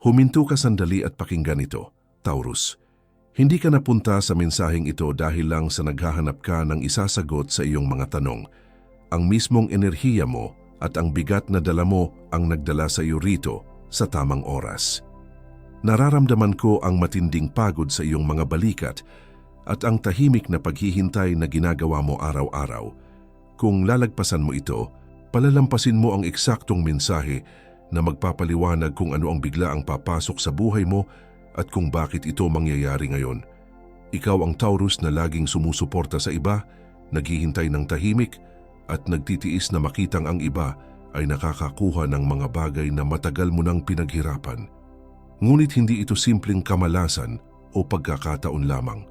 Huminto ka sandali at pakinggan ito, Taurus. Hindi ka napunta sa mensaheng ito dahil lang sa naghahanap ka ng isasagot sa iyong mga tanong. Ang mismong enerhiya mo at ang bigat na dala mo ang nagdala sa iyo rito sa tamang oras. Nararamdaman ko ang matinding pagod sa iyong mga balikat at ang tahimik na paghihintay na ginagawa mo araw-araw. Kung lalagpasan mo ito, palalampasin mo ang eksaktong mensahe na magpapaliwanag kung ano ang bigla ang papasok sa buhay mo at kung bakit ito mangyayari ngayon. Ikaw ang Taurus na laging sumusuporta sa iba, naghihintay ng tahimik at nagtitiis na makitang ang iba ay nakakakuha ng mga bagay na matagal mo nang pinaghirapan. Ngunit hindi ito simpleng kamalasan o pagkakataon lamang.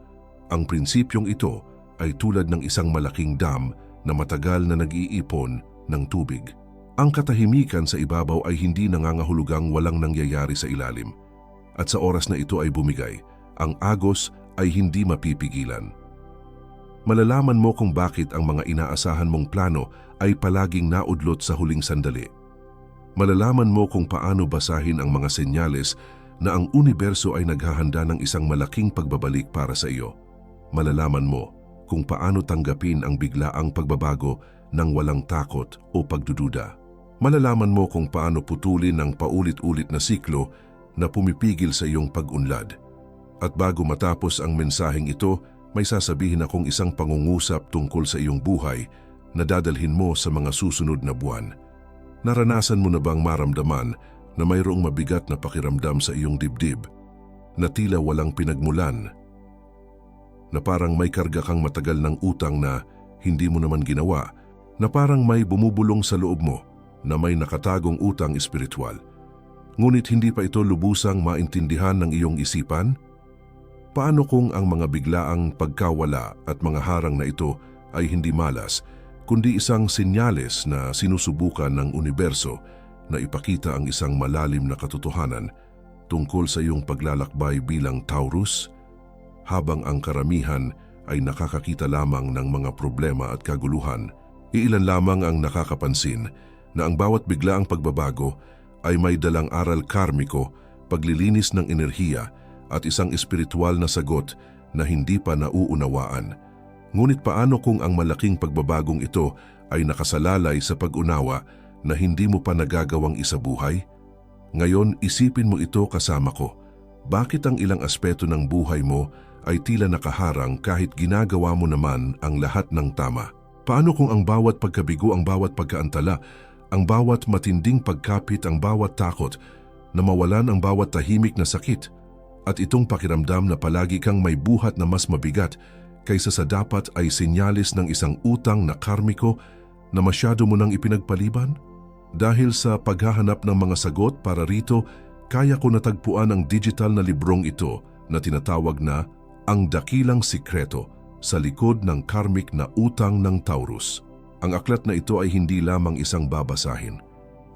Ang prinsipyong ito ay tulad ng isang malaking dam na matagal na nag-iipon ng tubig. Ang katahimikan sa ibabaw ay hindi nangangahulugang walang nangyayari sa ilalim. At sa oras na ito ay bumigay, ang agos ay hindi mapipigilan. Malalaman mo kung bakit ang mga inaasahan mong plano ay palaging naudlot sa huling sandali. Malalaman mo kung paano basahin ang mga senyales na ang universo ay naghahanda ng isang malaking pagbabalik para sa iyo. Malalaman mo kung paano tanggapin ang biglaang pagbabago ng walang takot o pagdududa. Malalaman mo kung paano putulin ang paulit-ulit na siklo na pumipigil sa iyong pag-unlad. At bago matapos ang mensaheng ito, may sasabihin akong isang pangungusap tungkol sa iyong buhay na dadalhin mo sa mga susunod na buwan. Naranasan mo na bang maramdaman na mayroong mabigat na pakiramdam sa iyong dibdib, na tila walang pinagmulan, na parang may karga kang matagal ng utang na hindi mo naman ginawa, na parang may bumubulong sa loob mo na may nakatagong utang espiritual? Ngunit hindi pa ito lubusang maintindihan ng iyong isipan? Paano kung ang mga biglaang pagkawala at mga harang na ito ay hindi malas, kundi isang senyales na sinusubukan ng universo na ipakita ang isang malalim na katotohanan tungkol sa iyong paglalakbay bilang Taurus? Habang ang karamihan ay nakakakita lamang ng mga problema at kaguluhan, iilan lamang ang nakakapansin na ang bawat biglaang pagbabago ay may dalang aral karmiko, paglilinis ng enerhiya at isang espiritual na sagot na hindi pa nauunawaan. Ngunit paano kung ang malaking pagbabagong ito ay nakasalalay sa pag-unawa na hindi mo pa nagagawang isabuhay? Ngayon, isipin mo ito kasama ko. Bakit ang ilang aspeto ng buhay mo ay tila nakaharang kahit ginagawa mo naman ang lahat ng tama? Paano kung ang bawat pagkabigo, ang bawat pagkaantala, ang bawat matinding pagkapit, ang bawat takot na mawalan, ang bawat tahimik na sakit, at itong pakiramdam na palagi kang may buhat na mas mabigat kaysa sa dapat ay senyales ng isang utang na karmiko na masyado mo nang ipinagpaliban? Dahil sa paghahanap ng mga sagot para rito, kaya ko natagpuan ang digital na librong ito na tinatawag na Ang Dakilang Sikreto sa Likod ng Karmic na Utang ng Taurus. Ang aklat na ito ay hindi lamang isang babasahin.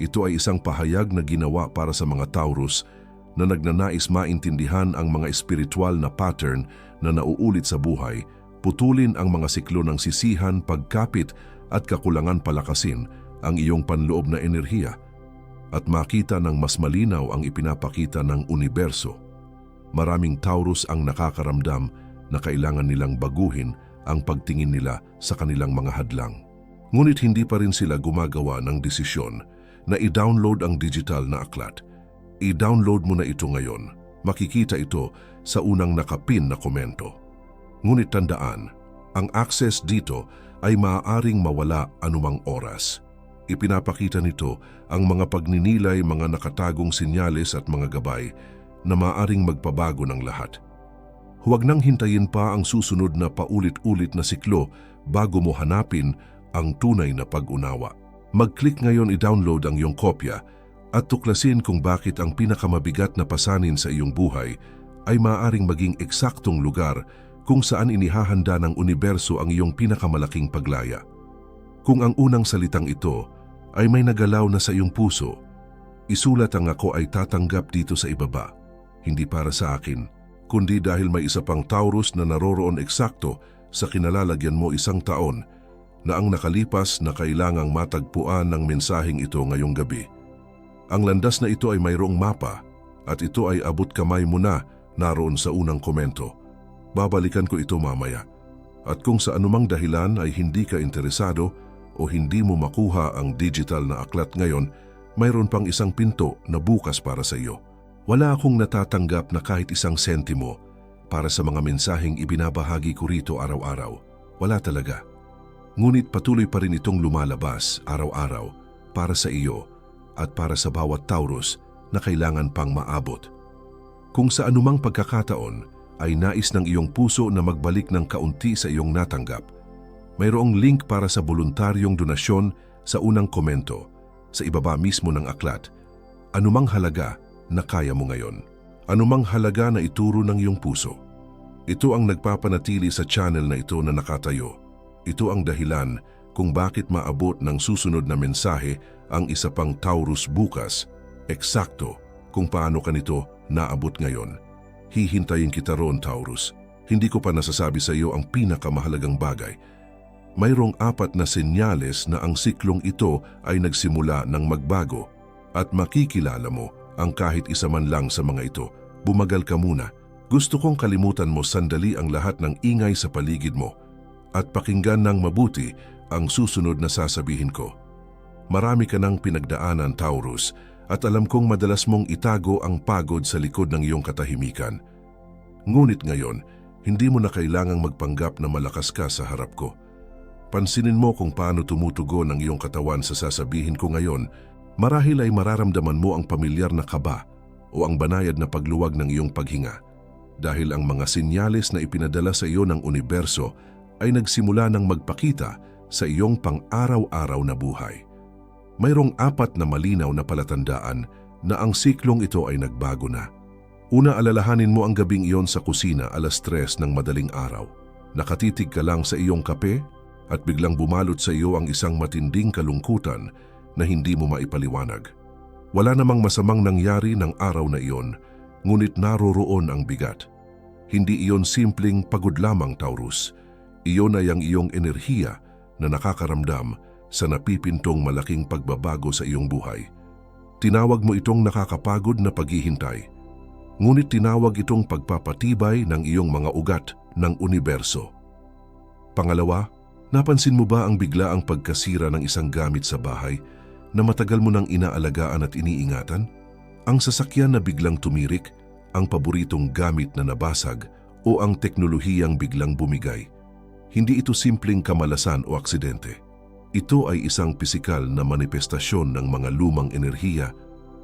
Ito ay isang pahayag na ginawa para sa mga Taurus na nagnanais maintindihan ang mga espiritual na pattern na nauulit sa buhay, putulin ang mga siklo ng sisihan, pagkapit at kakulangan, palakasin ang iyong panloob na enerhiya at makita ng mas malinaw ang ipinapakita ng universo. Maraming Taurus ang nakakaramdam na kailangan nilang baguhin ang pagtingin nila sa kanilang mga hadlang. Ngunit hindi pa rin sila gumagawa ng desisyon na i-download ang digital na aklat. I-download mo na ito ngayon. Makikita ito sa unang nakapin na komento. Ngunit tandaan, ang access dito ay maaaring mawala anumang oras. Ipinapakita nito ang mga pagninilay, mga nakatagong senyales at mga gabay na maaaring magpabago ng lahat. Huwag nang hintayin pa ang susunod na paulit-ulit na siklo bago mo hanapin ang tunay na pag-unawa. Mag-click ngayon, i-download ang iyong kopya at tuklasin kung bakit ang pinakamabigat na pasanin sa iyong buhay ay maaaring maging eksaktong lugar kung saan inihahanda ng universo ang iyong pinakamalaking paglaya. Kung ang unang salitang ito ay may nagalaw na sa iyong puso, isulat ang "Ako ay tatanggap" dito sa ibaba. Hindi para sa akin, kundi dahil may isa pang Taurus na naroroon eksakto sa kinalalagyan mo 1 taon na ang nakalipas na kailangang matagpuan ng mensaheng ito ngayong gabi. Ang landas na ito ay mayroong mapa, at ito ay abot kamay mo na naroon sa unang komento. Babalikan ko ito mamaya. At kung sa anumang dahilan ay hindi ka interesado o hindi mo makuha ang digital na aklat ngayon, mayroon pang isang pinto na bukas para sa iyo. Wala akong natatanggap na kahit isang sentimo para sa mga mensaheng ibinabahagi ko rito araw-araw. Wala talaga. Ngunit patuloy pa rin itong lumalabas araw-araw para sa iyo at para sa bawat Taurus na kailangan pang maabot. Kung sa anumang pagkakataon ay nais ng iyong puso na magbalik ng kaunti sa iyong natanggap, mayroong link para sa voluntaryong donasyon sa unang komento, sa ibaba mismo ng aklat. Anumang halaga na kaya mo ngayon. Anumang halaga na ituro ng iyong puso. Ito ang nagpapanatili sa channel na ito na nakatayo. Ito ang dahilan kung bakit maabot ng susunod na mensahe ang isa pang Taurus bukas, eksakto kung paano ka nito naabot ngayon. Hihintayin kita roon, Taurus. Hindi ko pa nasasabi sa iyo ang pinakamahalagang bagay. Mayroong 4 na senyales na ang siklong ito ay nagsimula ng magbago at makikilala mo ang kahit isa man lang sa mga ito. Bumagal ka muna. Gusto kong kalimutan mo sandali ang lahat ng ingay sa paligid mo at pakinggan ng mabuti ang susunod na sasabihin ko. Marami ka ng pinagdaanan, Taurus, at alam kong madalas mong itago ang pagod sa likod ng iyong katahimikan. Ngunit ngayon, hindi mo na kailangang magpanggap na malakas ka sa harap ko. Pansinin mo kung paano tumutugon ang iyong katawan sa sasabihin ko ngayon. Marahil ay mararamdaman mo ang pamilyar na kaba o ang banayad na pagluwag ng iyong paghinga. Dahil ang mga sinyales na ipinadala sa iyo ng universo ay nagsimula ng magpakita sa iyong pang-araw-araw na buhay. Mayroong 4 na malinaw na palatandaan na ang siklong ito ay nagbago na. Una, alalahanin mo ang gabing iyon sa kusina 3:00 ng madaling araw. Nakatitig ka lang sa iyong kape at biglang bumalot sa iyo ang isang matinding kalungkutan na hindi mo maipaliwanag. Wala namang masamang nangyari ng araw na iyon, ngunit naroroon ang bigat. Hindi iyon simpleng pagod lamang, Taurus. Iyon ay ang iyong enerhiya na nakakaramdam sa napipintong malaking pagbabago sa iyong buhay. Tinawag mo itong nakakapagod na paghihintay, ngunit tinawag itong pagpapatibay ng iyong mga ugat ng universo. Pangalawa, napansin mo ba ang biglaang pagkasira ng isang gamit sa bahay na matagal mo nang inaalagaan at iniingatan? Ang sasakyan na biglang tumirik, ang paboritong gamit na nabasag, o ang teknolohiyang biglang bumigay. Hindi ito simpleng kamalasan o aksidente. Ito ay isang pisikal na manifestasyon ng mga lumang enerhiya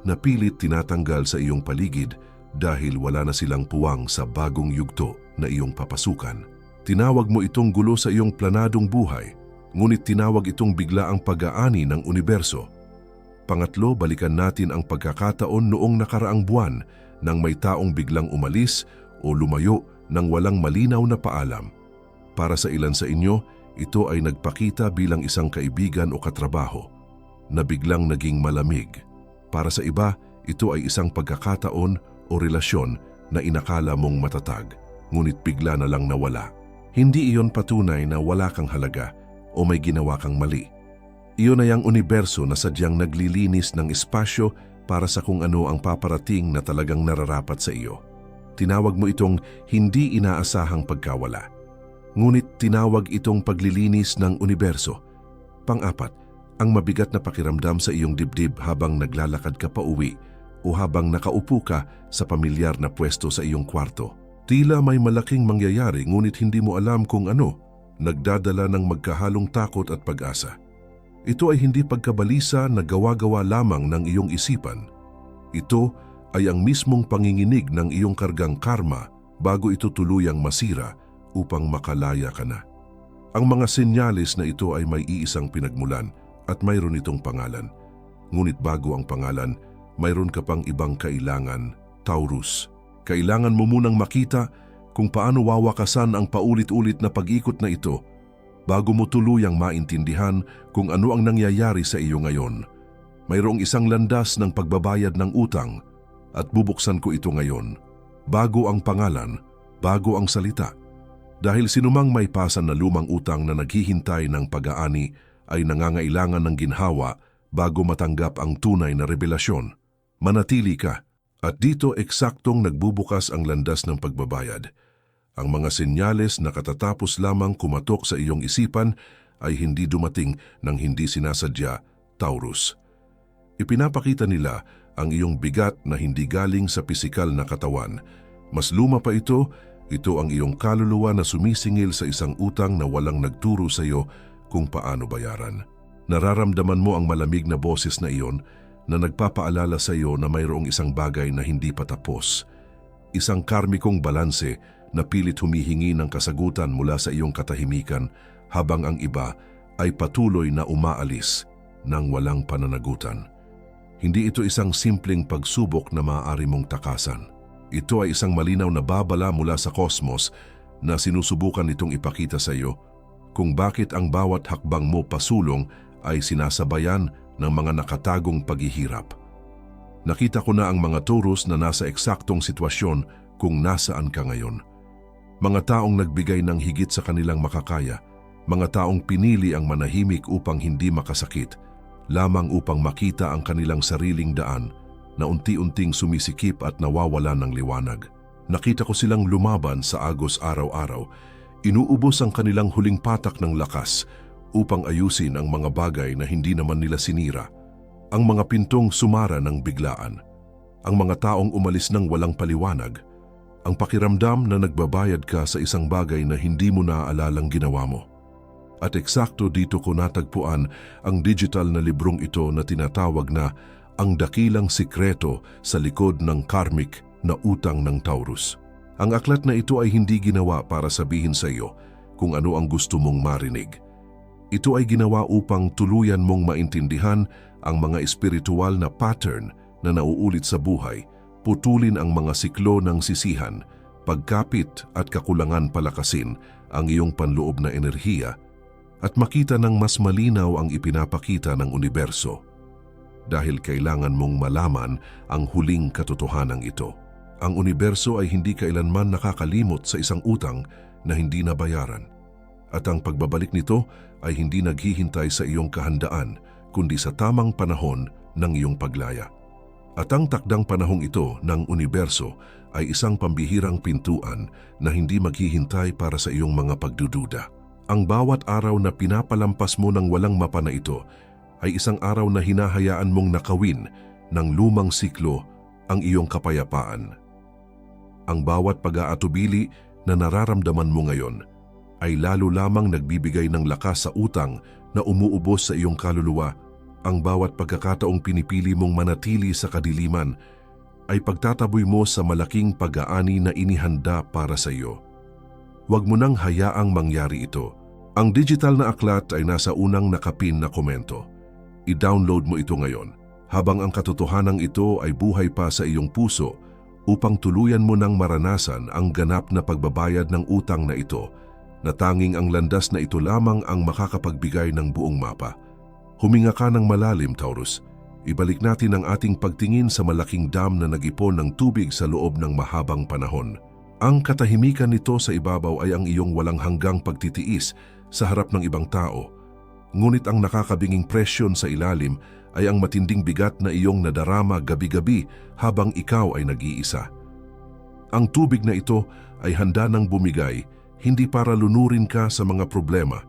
na pilit tinatanggal sa iyong paligid dahil wala na silang puwang sa bagong yugto na iyong papasukan. Tinawag mo itong gulo sa iyong planadong buhay, ngunit tinawag itong biglaang pag-aani ng universo. Pangatlo, balikan natin ang pagkakataon noong nakaraang buwan nang may taong biglang umalis o lumayo nang walang malinaw na paalam. Para sa ilan sa inyo, ito ay nagpakita bilang isang kaibigan o katrabaho na biglang naging malamig. Para sa iba, ito ay isang pagkakataon o relasyon na inakala mong matatag, ngunit bigla na lang nawala. Hindi iyon patunay na wala kang halaga o may ginawa kang mali. Iyon ay ang universo na sadyang naglilinis ng espasyo para sa kung ano ang paparating na talagang nararapat sa iyo. Tinawag mo itong hindi inaasahang pagkawala. Ngunit tinawag itong paglilinis ng universo. Pang-4, ang mabigat na pakiramdam sa iyong dibdib habang naglalakad ka pa uwi o habang nakaupo ka sa pamilyar na pwesto sa iyong kwarto. Tila may malaking mangyayari ngunit hindi mo alam kung ano, nagdadala ng magkahalong takot at pag-asa. Ito ay hindi pagkabalisa na gawa-gawa lamang ng iyong isipan. Ito ay ang mismong panginginig ng iyong kargang karma bago ito tuluyang masira upang makalaya ka na. Ang mga senyales na ito ay may iisang pinagmulan at mayroon itong pangalan. Ngunit bago ang pangalan, mayroon ka pang ibang kailangan, Taurus. Kailangan mo munang makita kung paano wawakasan ang paulit-ulit na pag-ikot na ito bago mo tuluyang maintindihan kung ano ang nangyayari sa iyo ngayon. Mayroong isang landas ng pagbabayad ng utang at bubuksan ko ito ngayon. Bago ang pangalan, bago ang salita. Dahil sinumang may pasan na lumang utang na naghihintay ng pag-aani ay nangangailangan ng ginhawa bago matanggap ang tunay na revelasyon. Manatili ka At dito eksaktong nagbubukas ang landas ng pagbabayad. Ang mga senyales na katatapos lamang kumatok sa iyong isipan ay hindi dumating ng hindi sinasadya, Taurus. Ipinapakita nila ang iyong bigat na hindi galing sa pisikal na katawan. Mas luma pa ito ang iyong kaluluwa na sumisingil sa isang utang na walang nagturo sa iyo kung paano bayaran. Nararamdaman mo ang malamig na boses na iyon na nagpapaalala sa iyo na mayroong isang bagay na hindi pa tapos. Isang karmikong balanse na pilit humihingi ng kasagutan mula sa iyong katahimikan habang ang iba ay patuloy na umaalis ng walang pananagutan. Hindi ito isang simpleng pagsubok na maaari mong takasan. Ito ay isang malinaw na babala mula sa kosmos na sinusubukan nitong ipakita sa iyo kung bakit ang bawat hakbang mo pasulong ay sinasabayan ng mga nakatagong paghihirap. Nakita ko na ang mga Taurus na nasa eksaktong sitwasyon kung nasaan ka ngayon. Mga taong nagbigay ng higit sa kanilang makakaya, mga taong pinili ang manahimik upang hindi makasakit, lamang upang makita ang kanilang sariling daan na unti-unting sumisikip at nawawala ng liwanag. Nakita ko silang lumaban sa agos araw-araw, inuubos ang kanilang huling patak ng lakas upang ayusin ang mga bagay na hindi naman nila sinira. Ang mga pintong sumara ng biglaan, ang mga taong umalis ng walang paliwanag, ang pakiramdam na nagbabayad ka sa isang bagay na hindi mo naaalalang ginawa mo. At eksakto dito ko natagpuan ang digital na librong ito na tinatawag na Ang Dakilang Sikreto sa Likod ng Karmik na Utang ng Taurus. Ang aklat na ito ay hindi ginawa para sabihin sa iyo kung ano ang gusto mong marinig. Ito ay ginawa upang tuluyan mong maintindihan ang mga espiritual na pattern na nauulit sa buhay, putulin ang mga siklo ng sisihan, pagkapit at kakulangan palakasin ang iyong panloob na enerhiya, at makita ng mas malinaw ang ipinapakita ng universo. Dahil kailangan mong malaman ang huling katotohanan ito. Ang universo ay hindi kailanman nakakalimot sa isang utang na hindi nabayaran. At ang pagbabalik nito ay hindi naghihintay sa iyong kahandaan, kundi sa tamang panahon ng iyong paglaya. At ang takdang panahong ito ng universo ay isang pambihirang pintuan na hindi maghihintay para sa iyong mga pagdududa. Ang bawat araw na pinapalampas mo ng walang mapa na ito ay isang araw na hinahayaan mong nakawin ng lumang siklo ang iyong kapayapaan. Ang bawat pag-aatubili na nararamdaman mo ngayon ay lalo lamang nagbibigay ng lakas sa utang na umuubos sa iyong kaluluwa. Ang bawat pagkakataong pinipili mong manatili sa kadiliman ay pagtataboy mo sa malaking pag-aani na inihanda para sa iyo. Huwag mo nang hayaang mangyari ito. Ang digital na aklat ay nasa unang nakapin na komento. I-download mo ito ngayon habang ang katotohanan ito ay buhay pa sa iyong puso upang tuluyan mo nang maranasan ang ganap na pagbabayad ng utang na ito, na tanging ang landas na ito lamang ang makakapagbigay ng buong mapa. Huminga ka ng malalim, Taurus. Ibalik natin ang ating pagtingin sa malaking dam na nag-ipon ng tubig sa loob ng mahabang panahon. Ang katahimikan nito sa ibabaw ay ang iyong walang hanggang pagtitiis sa harap ng ibang tao. Ngunit ang nakakabinging presyon sa ilalim ay ang matinding bigat na iyong nadarama gabi-gabi habang ikaw ay nag-iisa. Ang tubig na ito ay handa nang bumigay, hindi para lunurin ka sa mga problema,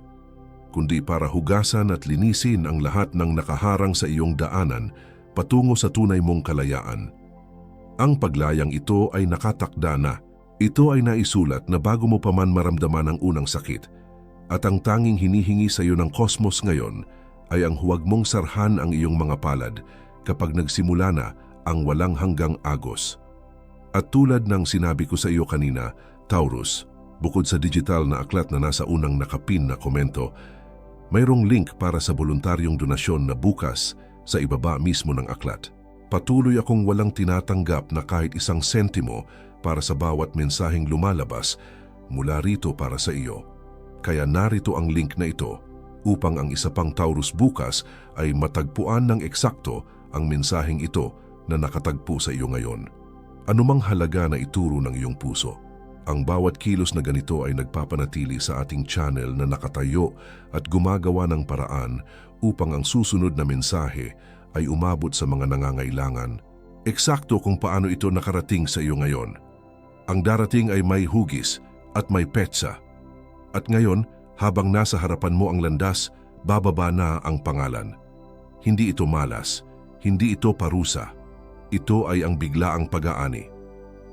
kundi para hugasan at linisin ang lahat ng nakaharang sa iyong daanan patungo sa tunay mong kalayaan. Ang paglayang ito ay nakatakda na. Ito ay naisulat na bago mo pa man maramdaman ang unang sakit, at ang tanging hinihingi sa iyo ng kosmos ngayon ay ang huwag mong sarhan ang iyong mga palad kapag nagsimula na ang walang hanggang agos. At tulad ng sinabi ko sa iyo kanina, Taurus, bukod sa digital na aklat na nasa unang nakapin na komento, mayroong link para sa voluntaryong donasyon na bukas sa ibaba mismo ng aklat. Patuloy akong walang tinatanggap na kahit isang sentimo para sa bawat mensaheng lumalabas mula rito para sa iyo. Kaya narito ang link na ito upang ang isa pang Taurus bukas ay matagpuan ng eksakto ang mensaheng ito na nakatagpo sa iyo ngayon. Anumang halaga na ituro ng iyong puso, ang bawat kilos na ganito ay nagpapanatili sa ating channel na nakatayo at gumagawa ng paraan upang ang susunod na mensahe ay umabot sa mga nangangailangan. eksakto kung paano ito nakarating sa iyo ngayon. Ang darating ay may hugis at may petsa. At ngayon, habang nasa harapan mo ang landas, bababa na ang pangalan. Hindi ito malas, hindi ito parusa. Ito ay ang biglaang pag-aani.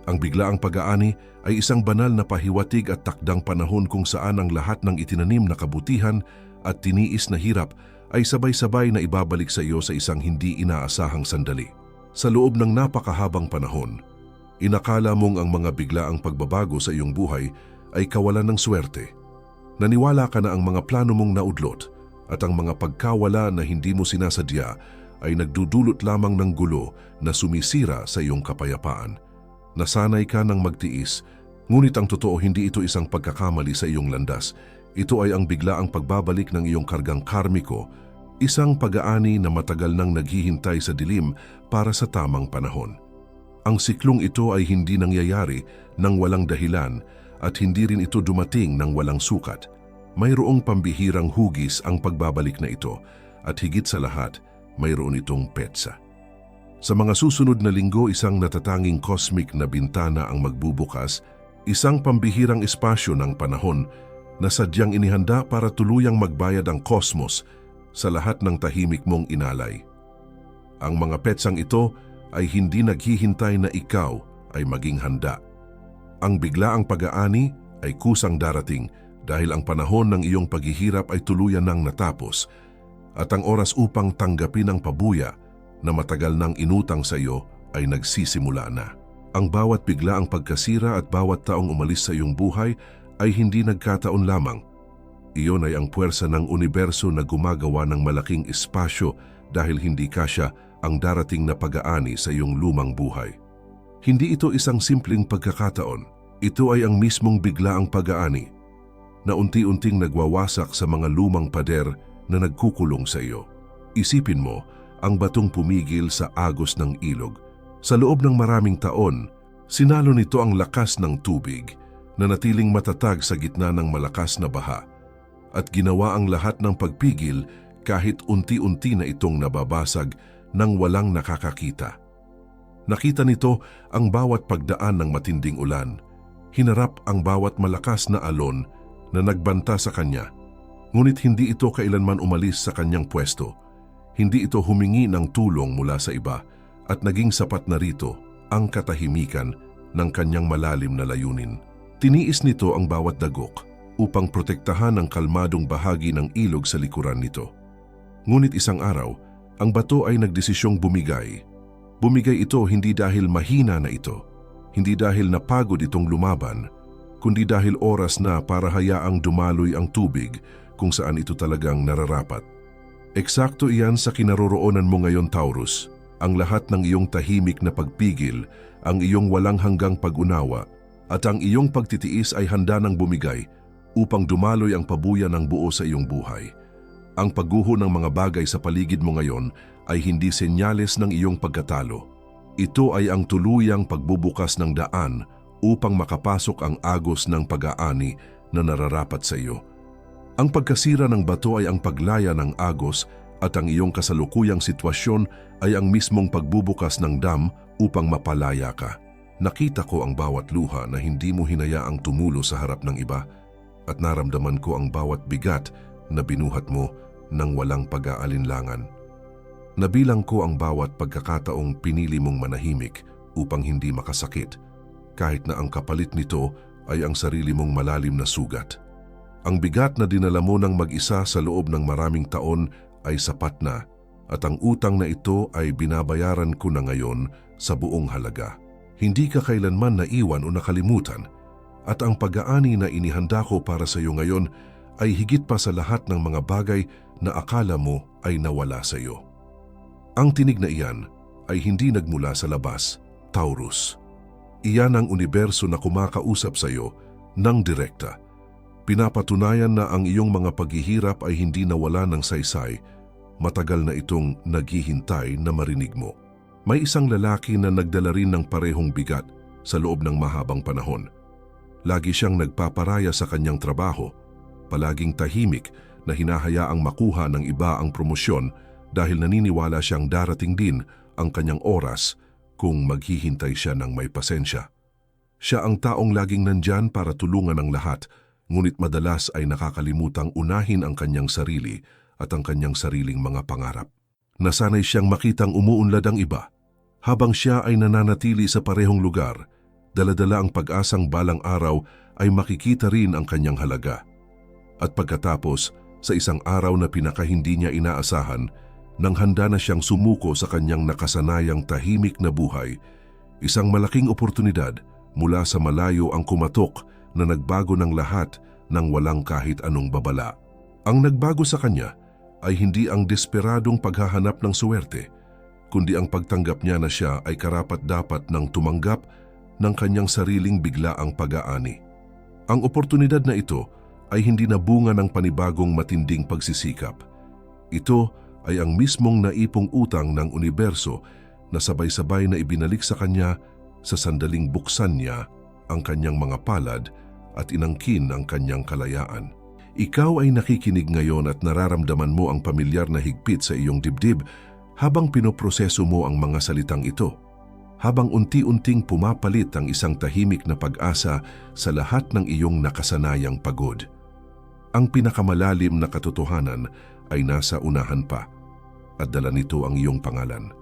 Ang biglaang pag-aani ay isang banal na pahiwatig at takdang panahon kung saan ang lahat ng itinanim na kabutihan at tiniis na hirap ay sabay-sabay na ibabalik sa iyo sa isang hindi inaasahang sandali. Sa loob ng napakahabang panahon, inakala mong ang mga biglaang pagbabago sa iyong buhay ay kawalan ng swerte. Naniwala ka na ang mga plano mong naudlot at ang mga pagkawala na hindi mo sinasadya ay nagdudulot lamang ng gulo na sumisira sa iyong kapayapaan. Nasanay ka ng magtiis, ngunit ang totoo hindi ito isang pagkakamali sa iyong landas. Ito ay ang biglaang pagbabalik ng iyong kargang karmiko, isang pag-aani na matagal nang naghihintay sa dilim para sa tamang panahon. Ang siklong ito ay hindi nangyayari nang walang dahilan at hindi rin ito dumating nang walang sukat. Mayroong pambihirang hugis ang pagbabalik na ito at higit sa lahat, mayroon itong petsa. Sa mga susunod na linggo, isang natatanging cosmic na bintana ang magbubukas, isang pambihirang espasyo ng panahon na sadyang inihanda para tuluyang magbayad ang kosmos sa lahat ng tahimik mong inalay. Ang mga petsang ito ay hindi naghihintay na ikaw ay maging handa. Ang biglaang pag-aani ay kusang darating dahil ang panahon ng iyong paghihirap ay tuluyan nang natapos at ang oras upang tanggapin ang pabuya na matagal nang inutang sa iyo ay nagsisimula na. Ang bawat biglaang pagkasira at bawat taong umalis sa iyong buhay ay hindi nagkataon lamang. Iyon ay ang puwersa ng universo na gumagawa ng malaking espasyo dahil hindi kasya ang darating na pag-aani sa iyong lumang buhay. Hindi ito isang simpleng pagkakataon. Ito ay ang mismong biglaang pag-aani na unti-unting nagwawasak sa mga lumang pader na nagkukulong sa iyo. Isipin mo, ang batong pumigil sa agos ng ilog. Sa loob ng maraming taon, sinalo nito ang lakas ng tubig na natiling matatag sa gitna ng malakas na baha at ginawa ang lahat ng pagpigil kahit unti-unti na itong nababasag nang walang nakakakita. Nakita nito ang bawat pagdaan ng matinding ulan, hinarap ang bawat malakas na alon na nagbanta sa kanya, ngunit hindi ito kailanman umalis sa kanyang pwesto. Hindi ito humingi ng tulong mula sa iba at naging sapat na rito ang katahimikan ng kanyang malalim na layunin. Tiniis nito ang bawat dagok upang protektahan ang kalmadong bahagi ng ilog sa likuran nito. Ngunit isang araw, ang bato ay nagdesisyong bumigay. Bumigay ito hindi dahil mahina na ito, hindi dahil napagod itong lumaban, kundi dahil oras na para hayaang dumaloy ang tubig kung saan ito talagang nararapat. Eksakto iyan sa kinaroroonan mo ngayon, Taurus. Ang lahat ng iyong tahimik na pagpigil, ang iyong walang hanggang pag-unawa, at ang iyong pagtitiis ay handa ng bumigay upang dumaloy ang pabuya ng buo sa iyong buhay. Ang pagguho ng mga bagay sa paligid mo ngayon ay hindi senyales ng iyong pagkatalo. Ito ay ang tuluyang pagbubukas ng daan upang makapasok ang agos ng pag-aani na nararapat sa iyo. Ang pagkasira ng bato ay ang paglaya ng agos at ang iyong kasalukuyang sitwasyon ay ang mismong pagbubukas ng dam upang mapalaya ka. Nakita ko ang bawat luha na hindi mo hinayaang tumulo sa harap ng iba at naramdaman ko ang bawat bigat na binuhat mo nang walang pag-aalinlangan. Nabilang ko ang bawat pagkakataong pinili mong manahimik upang hindi makasakit, kahit na ang kapalit nito ay ang sarili mong malalim na sugat. Ang bigat na dinala mo ng mag-isa sa loob ng maraming taon ay sapat na at ang utang na ito ay binabayaran ko na ngayon sa buong halaga. Hindi ka kailanman naiwan o nakalimutan at ang pag-aani na inihanda ko para sa iyo ngayon ay higit pa sa lahat ng mga bagay na akala mo ay nawala sa iyo. Ang tinig na iyan ay hindi nagmula sa labas, Taurus. Iyan ang universo na kumakausap sa iyo ng direkta. Pinapatunayan na ang iyong mga paghihirap ay hindi nawala ng saysay, matagal na itong naghihintay na marinig mo. May isang lalaki na nagdala rin ng parehong bigat sa loob ng mahabang panahon. Lagi siyang nagpaparaya sa kanyang trabaho, palaging tahimik na hinahayaang makuha ng iba ang promosyon dahil naniniwala siyang darating din ang kanyang oras kung maghihintay siya ng may pasensya. Siya ang taong laging nandyan para tulungan ang lahat, ngunit madalas ay nakakalimutang unahin ang kanyang sarili at ang kanyang sariling mga pangarap. Nasanay siyang makitang umuunlad ang iba. Habang siya ay nananatili sa parehong lugar, dala-dala ang pag-asang balang araw ay makikita rin ang kanyang halaga. At pagkatapos, sa isang araw na pinakahindi niya inaasahan, nang handa na siyang sumuko sa kanyang nakasanayang tahimik na buhay, isang malaking oportunidad mula sa malayo ang kumatok na nagbago ng lahat nang walang kahit anong babala. Ang nagbago sa kanya ay hindi ang desperadong paghahanap ng suwerte, kundi ang pagtanggap niya na siya ay karapat-dapat ng tumanggap ng kanyang sariling biglaang pag-aani. Ang oportunidad na ito ay hindi nabunga ng panibagong matinding pagsisikap. Ito ay ang mismong naipong utang ng universo na sabay-sabay na ibinalik sa kanya sa sandaling buksan niya ang kanyang mga palad at inangkin ang kanyang kalayaan. Ikaw ay nakikinig ngayon at nararamdaman mo ang pamilyar na higpit sa iyong dibdib habang pinoproseso mo ang mga salitang ito. Habang unti-unting pumapalit ang isang tahimik na pag-asa sa lahat ng iyong nakasanayang pagod. Ang pinakamalalim na katotohanan ay nasa unahan pa, at dala nito ang iyong pangalan.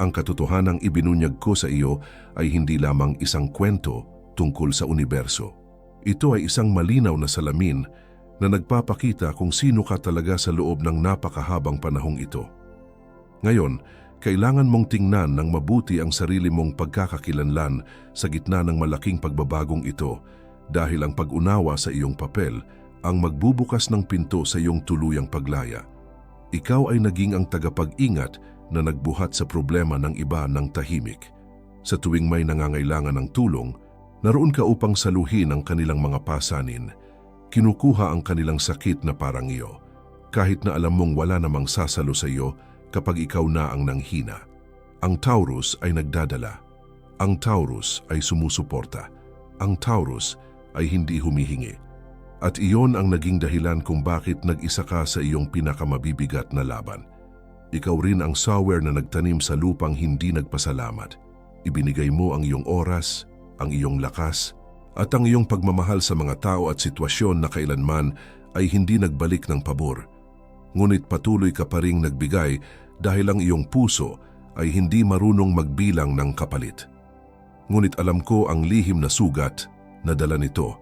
Ang katotohanang ibinunyag ko sa iyo ay hindi lamang isang kwento tungkol sa universo. Ito ay isang malinaw na salamin na nagpapakita kung sino ka talaga sa loob ng napakahabang panahong ito. Ngayon, kailangan mong tingnan ng mabuti ang sarili mong pagkakakilanlan sa gitna ng malaking pagbabagong ito dahil ang pag-unawa sa iyong papel ang magbubukas ng pinto sa iyong tuluyang paglaya. Ikaw ay naging ang tagapag-ingat na nagbuhat sa problema ng iba ng tahimik. Sa tuwing may nangangailangan ng tulong, naroon ka upang saluhin ang kanilang mga pasanin. Kinukuha ang kanilang sakit na parang iyo, kahit na alam mong wala namang sasalo sa iyo kapag ikaw na ang nanghina. Ang Taurus ay nagdadala. Ang Taurus ay sumusuporta. Ang Taurus ay hindi humihingi. At iyon ang naging dahilan kung bakit nag-isa ka sa iyong pinakamabibigat na laban. Ikaw rin ang sower na nagtanim sa lupang hindi nagpasalamat. Ibinigay mo ang iyong oras, ang iyong lakas, at ang iyong pagmamahal sa mga tao at sitwasyon na kailanman ay hindi nagbalik ng pabor. Ngunit patuloy ka pa ring nagbigay dahil ang iyong puso ay hindi marunong magbilang ng kapalit. Ngunit alam ko ang lihim na sugat na dala nito.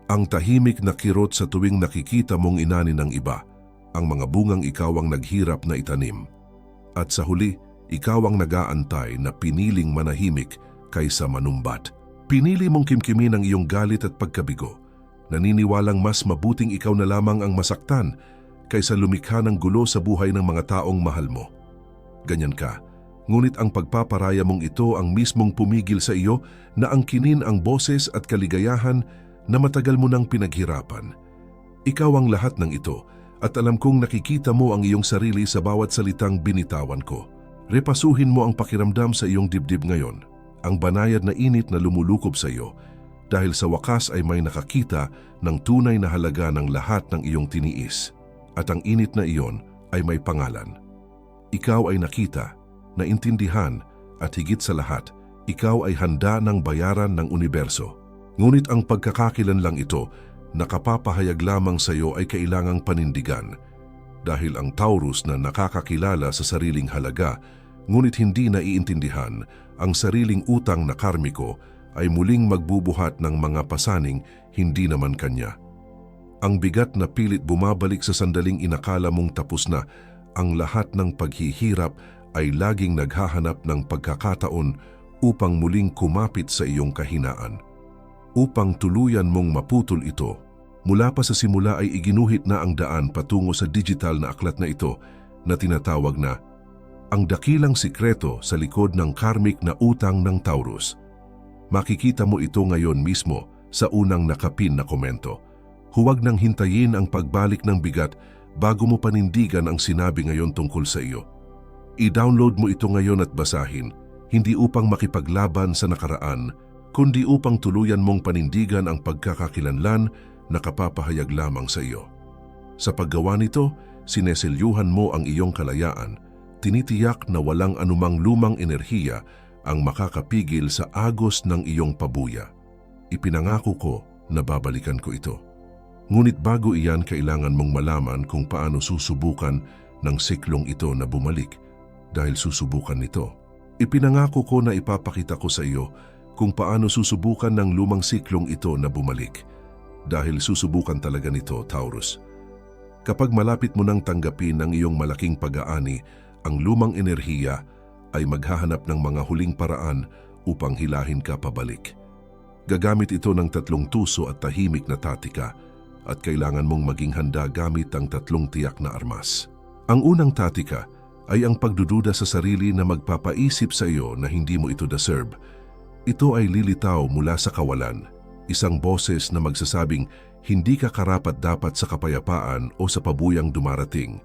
Ang tahimik na kirot sa tuwing nakikita mong inani ng iba, ang mga bungang ikaw ang naghirap na itanim. At sa huli, ikaw ang nag-aantay na piniling manahimik kaysa manumbat. Pinili mong kimkimin ang iyong galit at pagkabigo, naniniwalang mas mabuting ikaw na lamang ang masaktan kaysa lumikha ng gulo sa buhay ng mga taong mahal mo. Ganyan ka, ngunit ang pagpaparaya mong ito ang mismong pumigil sa iyo na angkinin ang boses at kaligayahan na matagal mo nang pinaghirapan. Ikaw ang lahat ng ito at alam kong nakikita mo ang iyong sarili sa bawat salitang binitawan ko. Repasuhin mo ang pakiramdam sa iyong dibdib ngayon, ang banayad na init na lumulukob sa iyo dahil sa wakas ay may nakakita ng tunay na halaga ng lahat ng iyong tiniis at ang init na iyon ay may pangalan. Ikaw ay nakita, naintindihan at higit sa lahat, ikaw ay handa ng bayaran ng universo. Ngunit ang pagkakakilanlang ito, nakapapahayag lamang sa iyo ay kailangang panindigan dahil ang Taurus na nakakakilala sa sariling halaga ngunit hindi naiintindihan ang sariling utang na karmiko ay muling magbubuhat ng mga pasaning hindi naman kanya. Ang bigat na pilit bumabalik sa sandaling inakala mong tapos na, ang lahat ng paghihirap ay laging naghahanap ng pagkakataon upang muling kumapit sa iyong kahinaan. Upang tuluyan mong maputol ito, mula pa sa simula ay iginuhit na ang daan patungo sa digital na aklat na ito na tinatawag na ang dakilang sikreto sa likod ng karmic na utang ng Taurus. Makikita mo ito ngayon mismo sa unang nakapin na komento. Huwag nang hintayin ang pagbalik ng bigat bago mo panindigan ang sinabi ngayon tungkol sa iyo. I-download mo ito ngayon at basahin, hindi upang makipaglaban sa nakaraan, kundi upang tuluyan mong panindigan ang pagkakakilanlan na kapapahayag lamang sa iyo. Sa paggawa nito, sineselyuhan mo ang iyong kalayaan, tinitiyak na walang anumang lumang enerhiya ang makakapigil sa agos ng iyong pabuya. Ipinangako ko na babalikan ko ito. Ngunit bago iyan, kailangan mong malaman kung paano susubukan ng siklong ito na bumalik dahil susubukan nito. Ipinangako ko na ipapakita ko sa iyo kung paano susubukan ng lumang siklong ito na bumalik dahil susubukan talaga nito, Taurus. Kapag malapit mo nang tanggapin ang iyong malaking pag-aani, ang lumang enerhiya ay maghahanap ng mga huling paraan upang hilahin ka pabalik. Gagamit ito ng 3 tuso at tahimik na tatika at kailangan mong maging handa gamit ang 3 tiyak na armas. Ang unang tatika ay ang pagdududa sa sarili na magpapaisip sa iyo na hindi mo ito deserve. Ito ay lilitaw mula sa kawalan, isang boses na magsasabing hindi ka karapat-dapat sa kapayapaan o sa pabuyang dumarating.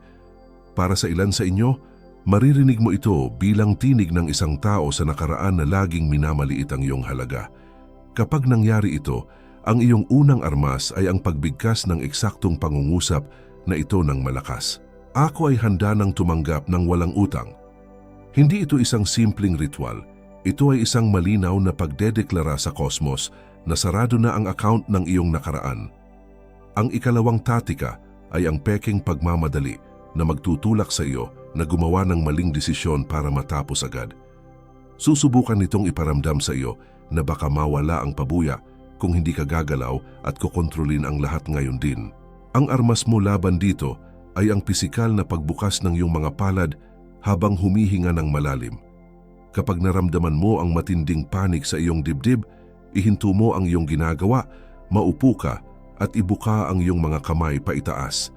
Para sa ilan sa inyo, maririnig mo ito bilang tinig ng isang tao sa nakaraan na laging minamaliit ang iyong halaga. Kapag nangyari ito, ang iyong unang armas ay ang pagbigkas ng eksaktong pangungusap na ito ng malakas. Ako ay handa ng tumanggap ng walang utang. Hindi ito isang simpleng ritual. Ito ay isang malinaw na pagdedeklara sa kosmos na sarado na ang account ng iyong nakaraan. Ang ikalawang tatika ay ang peking pagmamadali na magtutulak sa iyo na gumawa ng maling desisyon para matapos agad. Susubukan nitong iparamdam sa iyo na baka mawala ang pabuya kung hindi ka gagalaw at kokontrolin ang lahat ngayon din. Ang armas mo laban dito ay ang pisikal na pagbukas ng iyong mga palad habang humihinga ng malalim. Kapag naramdaman mo ang matinding panik sa iyong dibdib, ihinto mo ang iyong ginagawa, maupo ka at ibuka ang iyong mga kamay paitaas.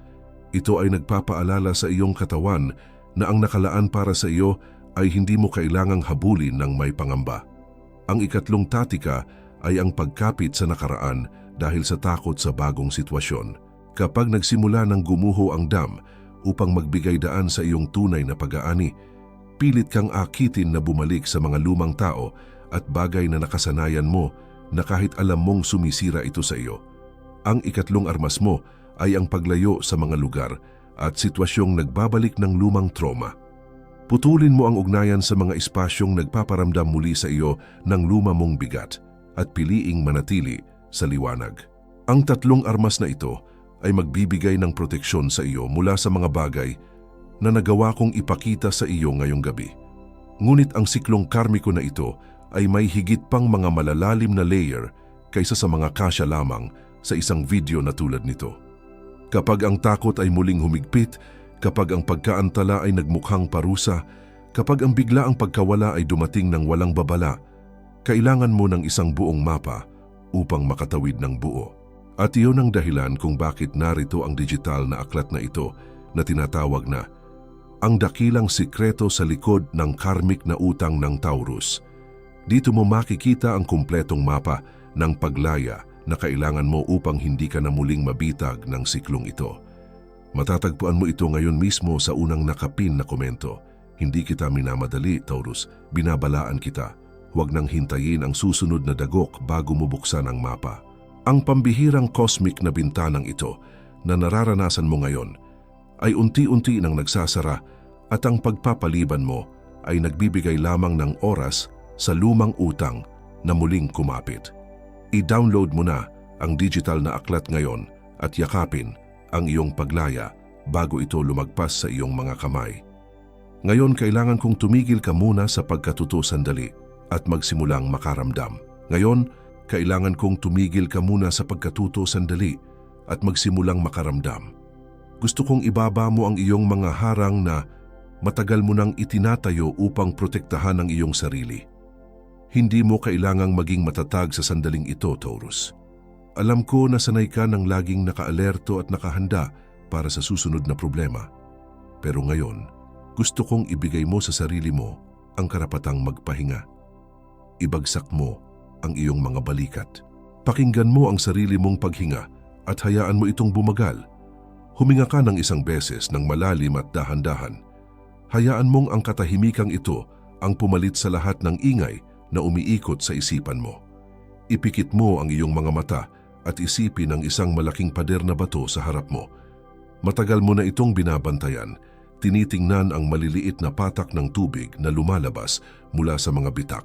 Ito ay nagpapaalala sa iyong katawan na ang nakalaan para sa iyo ay hindi mo kailangang habulin ng may pangamba. Ang ikatlong tatika ay ang pagkapit sa nakaraan dahil sa takot sa bagong sitwasyon. Kapag nagsimula ng gumuho ang dam upang magbigay daan sa iyong tunay na pag-aani, pilit kang akitin na bumalik sa mga lumang tao at bagay na nakasanayan mo na kahit alam mong sumisira ito sa iyo. Ang ikatlong armas mo ay ang paglayo sa mga lugar at sitwasyong nagbabalik ng lumang trauma. Putulin mo ang ugnayan sa mga espasyong nagpaparamdam muli sa iyo ng luma mong bigat at piliing manatili sa liwanag. Ang 3 armas na ito ay magbibigay ng proteksyon sa iyo mula sa mga bagay na nagawa kong ipakita sa iyo ngayong gabi. Ngunit ang siklong karmiko na ito ay may higit pang mga malalalim na layer kaysa sa mga kasya lamang sa isang video na tulad nito. Kapag ang takot ay muling humigpit, kapag ang pagkaantala ay nagmukhang parusa, kapag ang biglaang pagkawala ay dumating ng walang babala, kailangan mo ng isang buong mapa upang makatawid ng buo. At iyon ang dahilan kung bakit narito ang digital na aklat na ito na tinatawag na Ang Dakilang Sikreto sa Likod ng Karmik na Utang ng Taurus. Dito mo makikita ang kumpletong mapa ng paglaya na kailangan mo upang hindi ka na muling mabitag ng siklong ito. Matatagpuan mo ito ngayon mismo sa unang nakapin na komento. Hindi kita minamadali, Taurus. Binabalaan kita. Huwag nang hintayin ang susunod na dagok bago mo buksan ang mapa. Ang pambihirang cosmic na bintanang ito na nararanasan mo ngayon ay unti-unti nang nagsasara at ang pagpapaliban mo ay nagbibigay lamang ng oras sa lumang utang na muling kumapit. I-download mo na ang digital na aklat ngayon at yakapin ang iyong paglaya bago ito lumagpas sa iyong mga kamay. Ngayon kailangan kong tumigil ka muna sa pagkatuto sandali at magsimulang makaramdam. Ngayon, kailangan kong tumigil ka muna sa pagkatuto sandali at magsimulang makaramdam. Gusto kong ibaba mo ang iyong mga harang na matagal mo nang itinatayo upang protektahan ang iyong sarili. Hindi mo kailangang maging matatag sa sandaling ito, Taurus. Alam ko na sanay ka ng laging nakaalerto at nakahanda para sa susunod na problema. Pero ngayon, gusto kong ibigay mo sa sarili mo ang karapatang magpahinga. Ibagsak mo ang iyong mga balikat. Pakinggan mo ang sarili mong paghinga at hayaan mo itong bumagal. Huminga ka ng isang beses ng malalim at dahan-dahan. Hayaan mong ang katahimikang ito ang pumalit sa lahat ng ingay na umiikot sa isipan mo. Ipikit mo ang iyong mga mata at isipin ang isang malaking pader na bato sa harap mo. Matagal mo na itong binabantayan, tinitingnan ang maliliit na patak ng tubig na lumalabas mula sa mga bitak.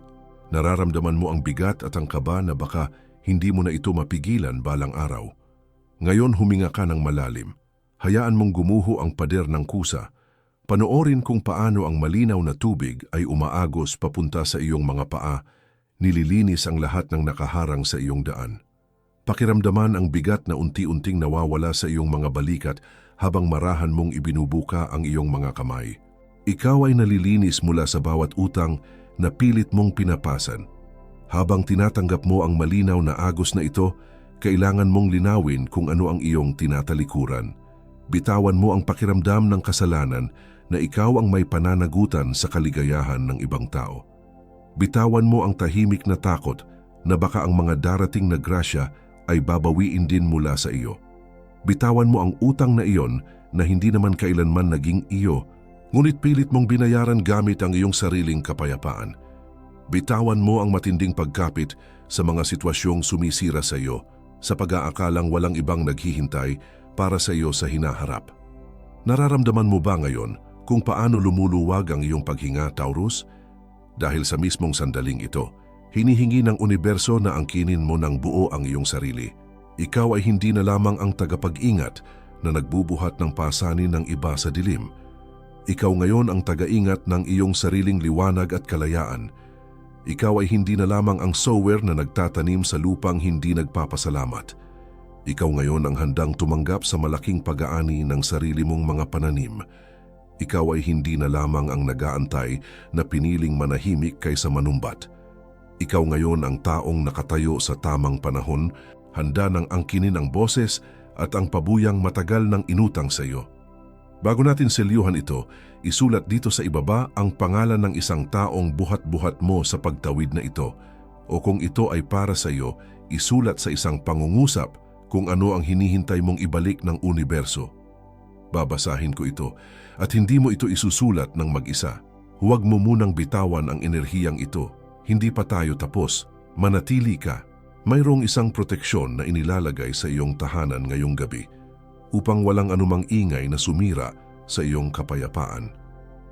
Nararamdaman mo ang bigat at ang kaba na baka hindi mo na ito mapigilan balang araw. Ngayon huminga ka ng malalim. Hayaan mong gumuho ang pader ng kusa. Panoorin kung paano ang malinaw na tubig ay umaagos papunta sa iyong mga paa, nililinis ang lahat ng nakaharang sa iyong daan. Pakiramdaman ang bigat na unti-unting nawawala sa iyong mga balikat habang marahan mong ibinubuka ang iyong mga kamay. Ikaw ay nalilinis mula sa bawat utang na pilit mong pinapasan. Habang tinatanggap mo ang malinaw na agos na ito, kailangan mong linawin kung ano ang iyong tinatalikuran. Bitawan mo ang pakiramdam ng kasalanan na ikaw ang may pananagutan sa kaligayahan ng ibang tao. Bitawan mo ang tahimik na takot na baka ang mga darating na grasya ay babawiin din mula sa iyo. Bitawan mo ang utang na iyon na hindi naman kailanman naging iyo, ngunit pilit mong binayaran gamit ang iyong sariling kapayapaan. Bitawan mo ang matinding pagkapit sa mga sitwasyong sumisira sa iyo, sa pag-aakalang walang ibang naghihintay para sa iyo sa hinaharap. Nararamdaman mo ba ngayon kung paano lumuluwag ang iyong paghinga, Taurus? Dahil sa mismong sandaling ito, hinihingi ng universo na angkinin mo ng buo ang iyong sarili. Ikaw ay hindi na lamang ang tagapag-ingat na nagbubuhat ng pasanin ng iba sa dilim. Ikaw ngayon ang taga-ingat ng iyong sariling liwanag at kalayaan. Ikaw ay hindi na lamang ang sower na nagtatanim sa lupang hindi nagpapasalamat. Ikaw ngayon ang handang tumanggap sa malaking pag-aani ng sarili mong mga pananim. Ikaw ay hindi na lamang ang nag-aantay na piniling manahimik kaysa manumbat. Ikaw ngayon ang taong nakatayo sa tamang panahon, handa ng angkinin ang boses at ang pabuyang matagal ng inutang sa iyo. Bago natin selyuhan ito, isulat dito sa ibaba ang pangalan ng isang taong buhat-buhat mo sa pagtawid na ito. O kung ito ay para sa iyo, isulat sa isang pangungusap kung ano ang hinihintay mong ibalik ng universo. Babasahin ko ito at hindi mo ito isusulat ng mag-isa. Huwag mo munang bitawan ang enerhiyang ito. Hindi pa tayo tapos. Manatili ka. Mayroong isang proteksyon na inilalagay sa iyong tahanan ngayong gabi upang walang anumang ingay na sumira sa iyong kapayapaan.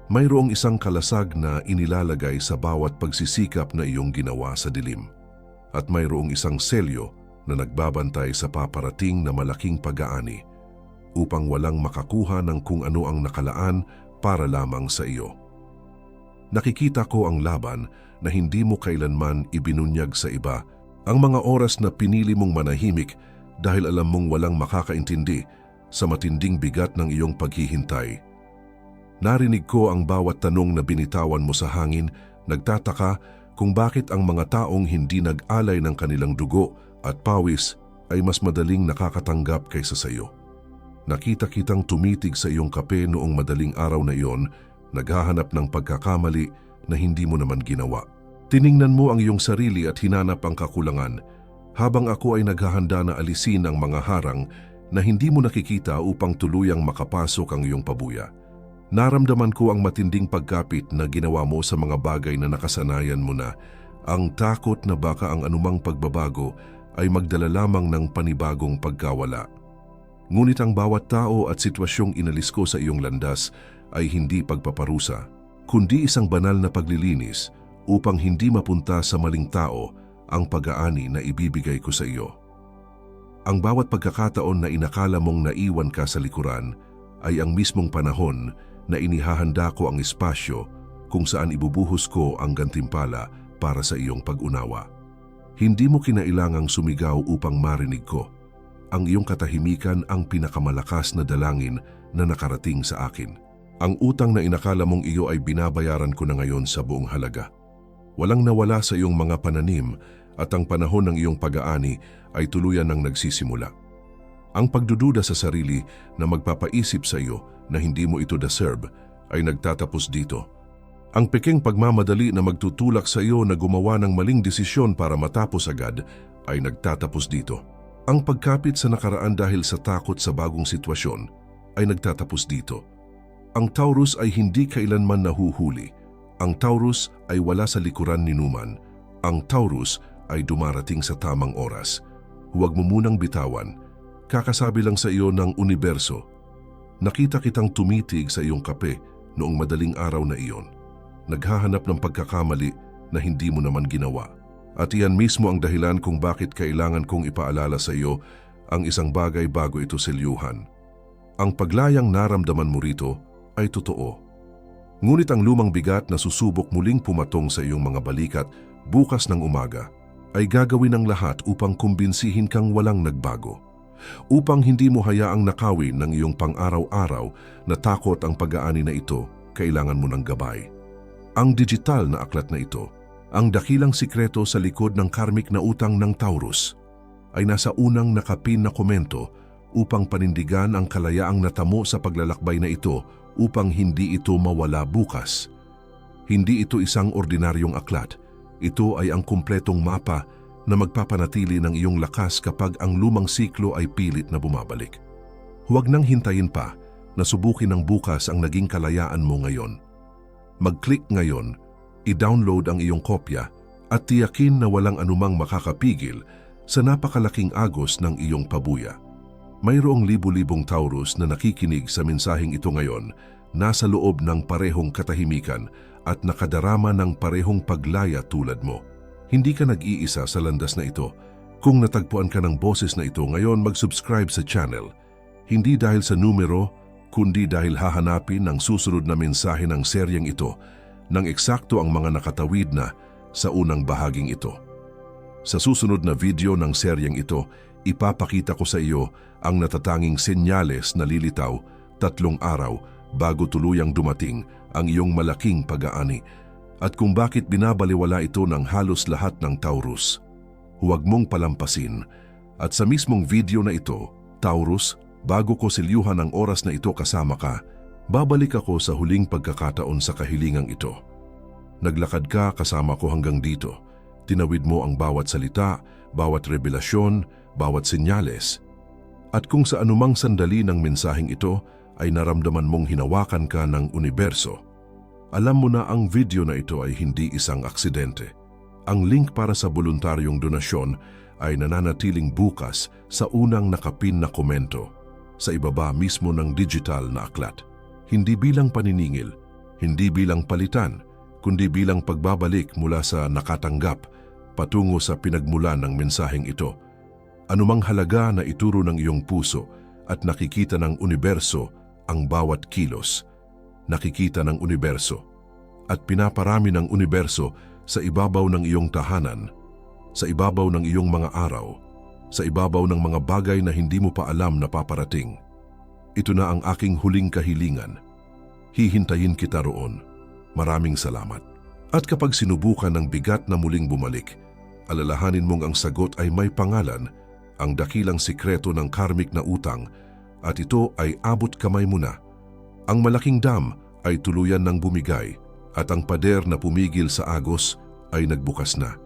Mayroong isang kalasag na inilalagay sa bawat pagsisikap na iyong ginawa sa dilim. At mayroong isang selyo na nagbabantay sa paparating na malaking pag-aani upang walang makakuha ng kung ano ang nakalaan para lamang sa iyo. Nakikita ko ang laban na hindi mo kailanman ibinunyag sa iba, ang mga oras na pinili mong manahimik dahil alam mong walang makakaintindi sa matinding bigat ng iyong paghihintay. Narinig ko ang bawat tanong na binitawan mo sa hangin, nagtataka kung bakit ang mga taong hindi nag-alay ng kanilang dugo at pawis ay mas madaling nakakatanggap kaysa sa iyo. Nakita kitang tumitig sa iyong kape noong madaling araw na iyon, naghahanap ng pagkakamali na hindi mo naman ginawa. Tiningnan mo ang iyong sarili at hinanap ang kakulangan, habang ako ay naghahanda na alisin ang mga harang na hindi mo nakikita upang tuluyang makapasok ang iyong pabuya. Naramdaman ko ang matinding pagkapit na ginawa mo sa mga bagay na nakasanayan mo na, ang takot na baka ang anumang pagbabago ay magdala lamang ng panibagong pagkawala. Ngunit ang bawat tao at sitwasyong inalis ko sa iyong landas ay hindi pagpaparusa, kundi isang banal na paglilinis upang hindi mapunta sa maling tao ang pag-aani na ibibigay ko sa iyo. Ang bawat pagkakataon na inakala mong naiwan ka sa likuran ay ang mismong panahon na inihahanda ko ang espasyo kung saan ibubuhos ko ang gantimpala para sa iyong pag-unawa. Hindi mo kinailangang sumigaw upang marinig ko. Ang iyong katahimikan ang pinakamalakas na dalangin na nakarating sa akin. Ang utang na inakala mong iyo ay binabayaran ko na ngayon sa buong halaga. Walang nawala sa iyong mga pananim at ang panahon ng iyong pag-aani ay tuluyan ng nagsisimula. Ang pagdududa sa sarili na magpapaisip sa iyo na hindi mo ito deserve ay nagtatapos dito. Ang peking pagmamadali na magtutulak sa iyo na gumawa ng maling desisyon para matapos agad ay nagtatapos dito. Ang pagkapit sa nakaraan dahil sa takot sa bagong sitwasyon ay nagtatapos dito. Ang Taurus ay hindi kailanman nahuhuli. Ang Taurus ay wala sa likuran ni Numan. Ang Taurus ay dumarating sa tamang oras. Huwag mo munang bitawan. Kakasabi lang sa iyo ng universo Nakita kitang tumitig sa iyong kape noong madaling araw na iyon. Naghahanap ng pagkakamali na hindi mo naman ginawa. At iyan mismo ang dahilan kung bakit kailangan kong ipaalala sa iyo ang isang bagay bago ito selyuhan. Ang paglayang naramdaman mo rito ay totoo. Ngunit ang lumang bigat na susubok muling pumatong sa iyong mga balikat bukas ng umaga ay gagawin ang lahat upang kumbinsihin kang walang nagbago. Upang hindi mo hayaang nakawin ng iyong pang-araw-araw na takot ang pag-aani na ito, kailangan mo ng gabay. Ang digital na aklat na ito, ang dakilang sikreto sa likod ng karmik na utang ng Taurus, ay nasa unang nakapin na komento upang panindigan ang kalayaang natamo sa paglalakbay na ito upang hindi ito mawala bukas. Hindi ito isang ordinaryong aklat. Ito ay ang kumpletong mapa na magpapanatili ng iyong lakas kapag ang lumang siklo ay pilit na bumabalik. Huwag nang hintayin pa na subukin ng bukas ang naging kalayaan mo ngayon. Mag-click ngayon, i-download ang iyong kopya at tiyakin na walang anumang makakapigil sa napakalaking agos ng iyong pabuya. Mayroong libu-libong Taurus na nakikinig sa mensaheng ito ngayon, nasa loob ng parehong katahimikan at nakadarama ng parehong paglaya tulad mo. Hindi ka nag-iisa sa landas na ito. Kung natagpuan ka ng boses na ito ngayon, mag-subscribe sa channel. Hindi dahil sa numero, kundi dahil hahanapin ng susunod na mensahe ng seryeng ito nang eksakto ang mga nakatawid na sa unang bahaging ito. Sa susunod na video ng seryeng ito, ipapakita ko sa iyo ang natatanging senyales na lilitaw 3 araw bago tuluyang dumating ang iyong malaking pag-aani at kung bakit binabaliwala ito ng halos lahat ng Taurus. Huwag mong palampasin. At sa mismong video na ito, Taurus, bago ko selyuhan ang oras na ito kasama ka, babalik ako sa huling pagkakataon sa kahilingang ito. Naglakad ka kasama ko hanggang dito. Tinawid mo ang bawat salita, bawat revelasyon, bawat senyales. At kung sa anumang sandali ng mensaheng ito ay naramdaman mong hinawakan ka ng universo, alam mo na ang video na ito ay hindi isang aksidente. Ang link para sa voluntaryong donasyon ay nananatiling bukas sa unang nakapin na komento, sa ibaba mismo ng digital na aklat. Hindi bilang paniningil, hindi bilang palitan, kundi bilang pagbabalik mula sa nakatanggap patungo sa pinagmulan ng mensaheng ito. Anumang halaga na ituro ng iyong puso at nakikita ng universo ang bawat kilos. Nakikita ng universo at pinaparami ng universo sa ibabaw ng iyong tahanan, sa ibabaw ng iyong mga araw, sa ibabaw ng mga bagay na hindi mo pa alam na paparating. Ito na ang aking huling kahilingan. Hihintayin kita roon. Maraming salamat. At kapag sinubukan ng bigat na muling bumalik, alalahanin mong ang sagot ay may pangalan, ang dakilang sikreto ng karmik na utang, at ito ay abot kamay mo na. Ang malaking dam ay tuluyan ng bumigay at ang pader na pumigil sa agos ay nagbukas na.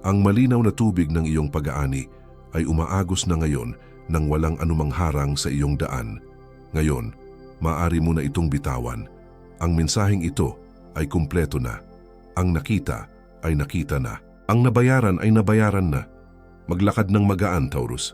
Ang malinaw na tubig ng iyong pag-aani ay umaagos na ngayon nang walang anumang harang sa iyong daan. Ngayon, maaari mo na itong bitawan. Ang mensaheng ito ay kumpleto na. Ang nakita ay nakita na. Ang nabayaran ay nabayaran na. Maglakad ng magaan, Taurus.